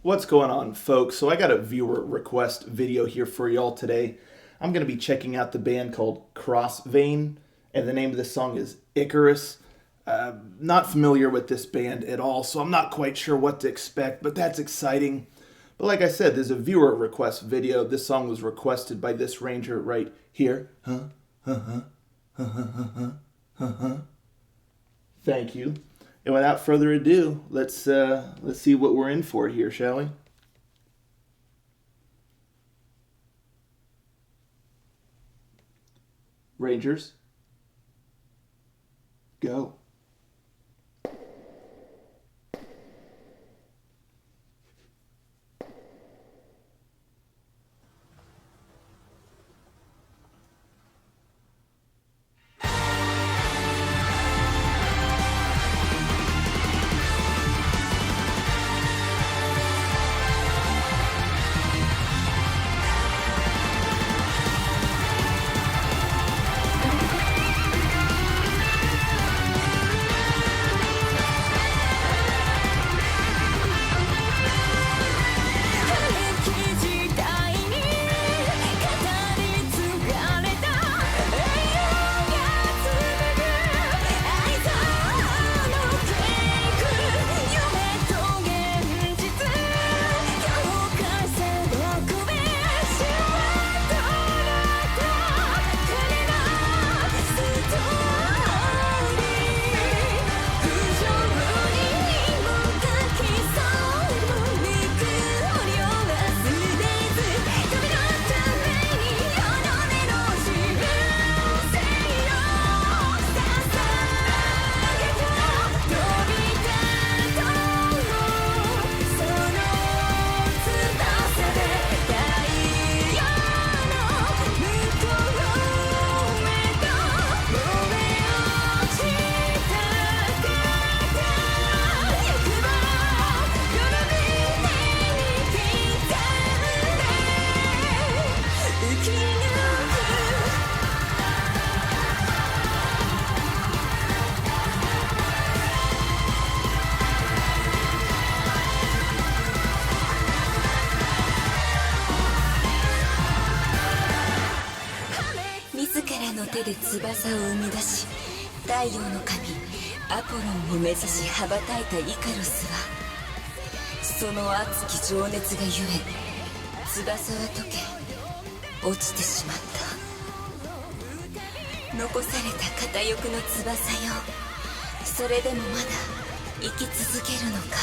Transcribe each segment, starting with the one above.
What's going on, folks? So I got a viewer request video here for y'all today. I'm going to be checking out the band called Crossvein, and the name of this song is Icarus. Not familiar with this band at all, so I'm not quite sure what to expect, but that's exciting. But like I said, there's a viewer request video. This song was requested by this ranger right here. Thank you. And without further ado, let's see what we're in for here, shall we? Rangers, go.自らの手で翼を生み出し、太陽の神アポロンを目指し羽ばたいたイカロスは、その熱き情熱がゆえ翼は溶け落ちてしまった。残された片翼の翼よ、それでもまだ生き続けるのか。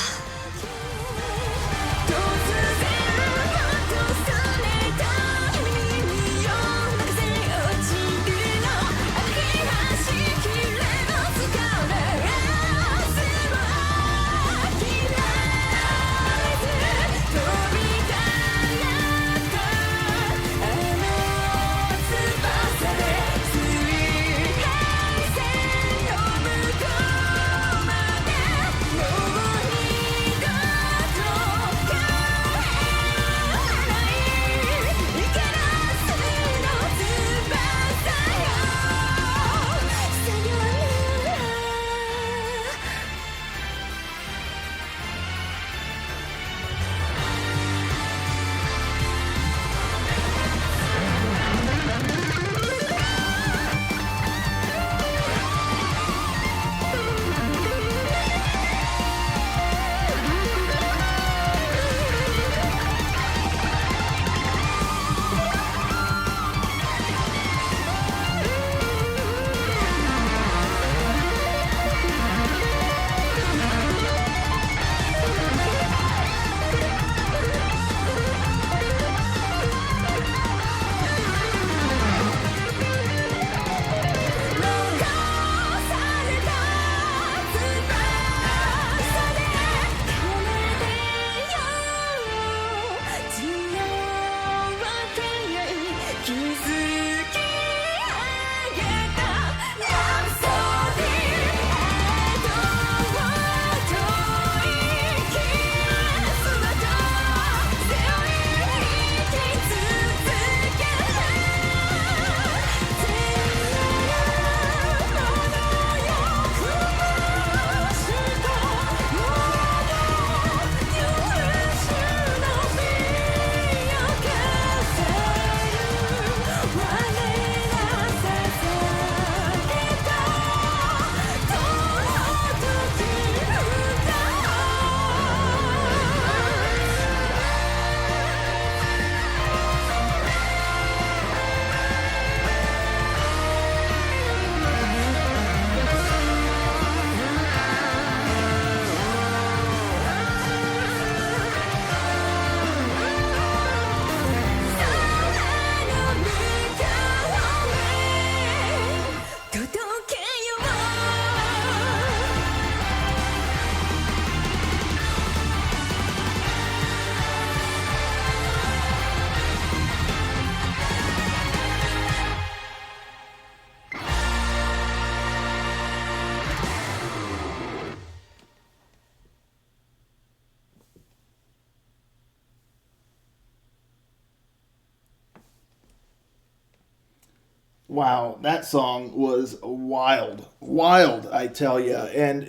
Wow, that song was wild, wild, I tell you. And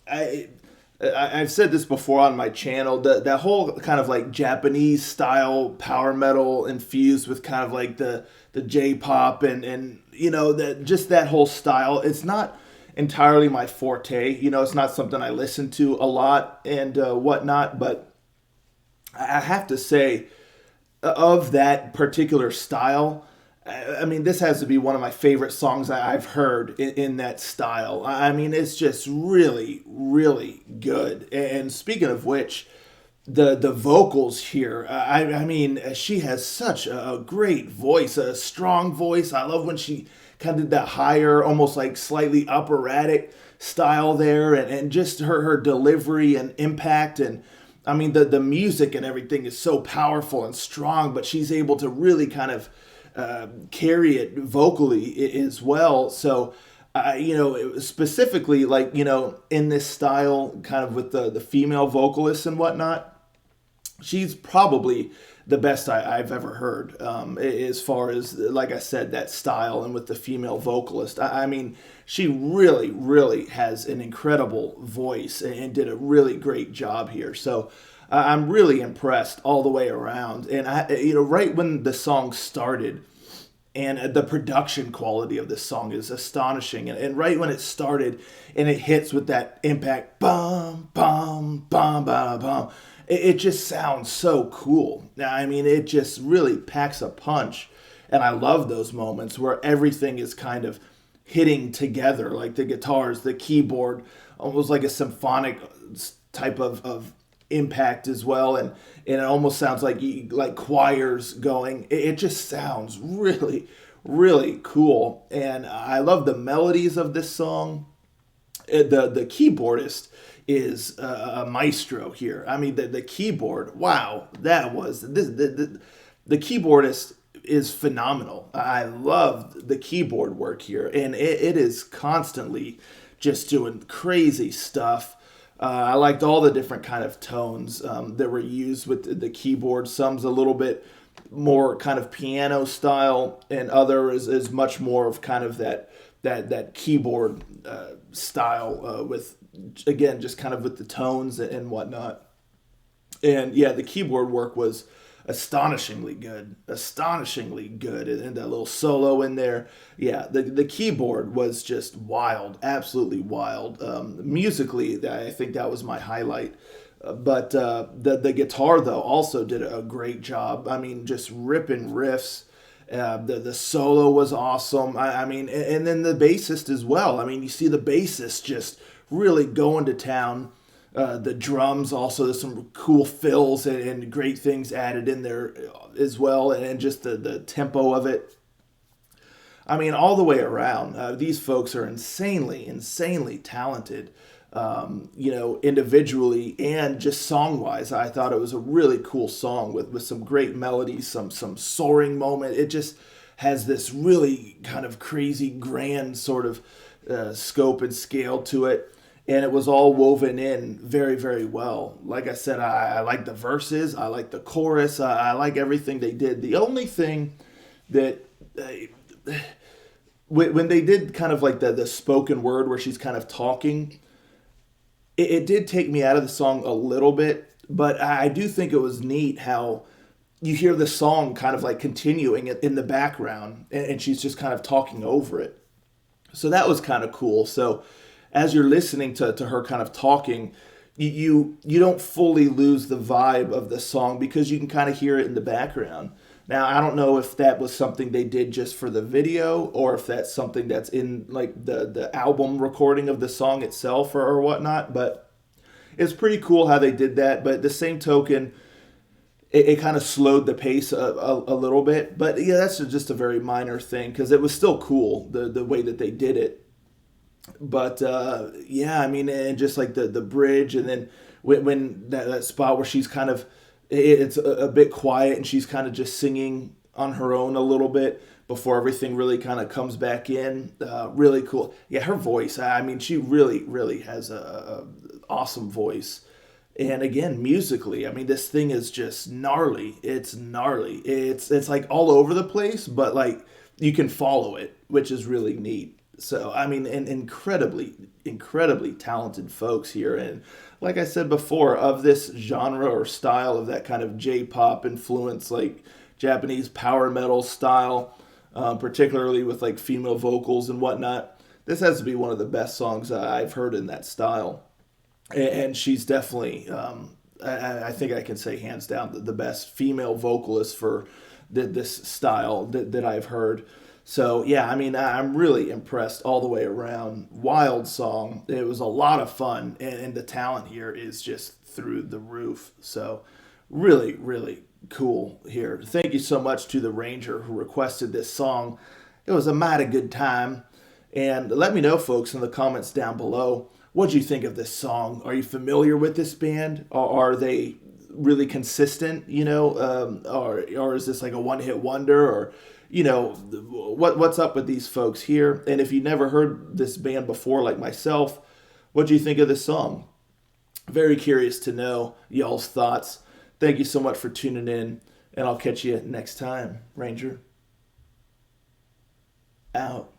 I, I've said this before on my channel. That whole kind of like Japanese style power metal infused with kind of like the J-pop and that just that whole style. It's not entirely my forte. It's not something I listen to a lot and whatnot. But I have to say, of that particular style, I mean, this has to be one of my favorite songs I've heard in that style. I mean, it's just really, really good. And speaking of which, the vocals here, I mean, she has such a great voice, a strong voice. I love when she kind of did that higher, almost like slightly operatic style there, and just her delivery and impact. And I mean, the music and everything is so powerful and strong, but she's able to really kind of carry it vocally as well. So, specifically, like, in this style, kind of with the female vocalists and whatnot, she's probably the best I've ever heard, as far as, like I said, that style and with the female vocalist. I mean, she really, really has an incredible voice and did a really great job here. So I'm really impressed all the way around. And right when the song started, and the production quality of this song is astonishing. And right when it started and it hits with that impact, bum, bum, bum, bum, bum, it just sounds so cool. I mean, it just really packs a punch. And I love those moments where everything is kind of hitting together, like the guitars, the keyboard, almost like a symphonic type of impact as well, and it almost sounds like choirs going. It just sounds really, really cool, and I love the melodies of this song. The keyboardist is a maestro here. I mean, the keyboard, wow, that was the keyboardist is phenomenal. I love the keyboard work here, and it is constantly just doing crazy stuff. I liked all the different kind of tones that were used with the keyboard. Some's a little bit more kind of piano style, and other is much more of kind of that keyboard style with, again, just kind of with the tones and whatnot. And yeah, the keyboard work was astonishingly good, and that little solo in there. Yeah, the keyboard was just wild, absolutely wild. Musically, I think that was my highlight. But the guitar though also did a great job. I mean, just ripping riffs. The solo was awesome. I mean, and then the bassist as well. I mean, you see the bassist just really going to town. The drums also, there's some cool fills and great things added in there as well, and just the tempo of it. I mean, all the way around, these folks are insanely talented. Individually and just song wise. I thought it was a really cool song with some great melodies, some soaring moment. It just has this really kind of crazy grand sort of scope and scale to it. And it was all woven in very, very well. Like I said, I like the verses, I like the chorus, I like everything they did. The only thing that when they did kind of like the spoken word where she's kind of talking, it did take me out of the song a little bit, but I do think it was neat how you hear the song kind of like continuing in the background, and she's just kind of talking over it. So that was kind of cool. So as you're listening to her kind of talking, you don't fully lose the vibe of the song because you can kind of hear it in the background. Now, I don't know if that was something they did just for the video, or if that's something that's in like the album recording of the song itself or whatnot, but it's pretty cool how they did that. But the same token, it kind of slowed the pace a little bit. But yeah, that's just a very minor thing because it was still cool, the way that they did it. But yeah, I mean, and just like the bridge, and then when that spot where she's kind of, it's a bit quiet and she's kind of just singing on her own a little bit before everything really kind of comes back in. Really cool. Yeah, her voice, I mean, she really has a awesome voice. And again, musically, I mean, this thing is just gnarly. It's gnarly. It's like all over the place, but like you can follow it, which is really neat. So, I mean, and incredibly talented folks here. And like I said before, of this genre or style of that kind of J-pop influence, like Japanese power metal style, particularly with like female vocals and whatnot, this has to be one of the best songs I've heard in that style. And she's definitely, I think I can say hands down, the best female vocalist for this style that I've heard. So yeah, I mean, I'm really impressed all the way around. Wild song. It was a lot of fun, and the talent here is just through the roof. So really cool here. Thank you so much to the Ranger who requested this song. It was a mighty good time. And let me know, folks, in the comments down below, what do you think of this song? Are you familiar with this band? Or are they really consistent, or is this like a one-hit wonder, or what's up with these folks here? And if you never heard this band before, like myself, what do you think of this song? Very curious to know y'all's thoughts. Thank you so much for tuning in, and I'll catch you next time. Ranger out.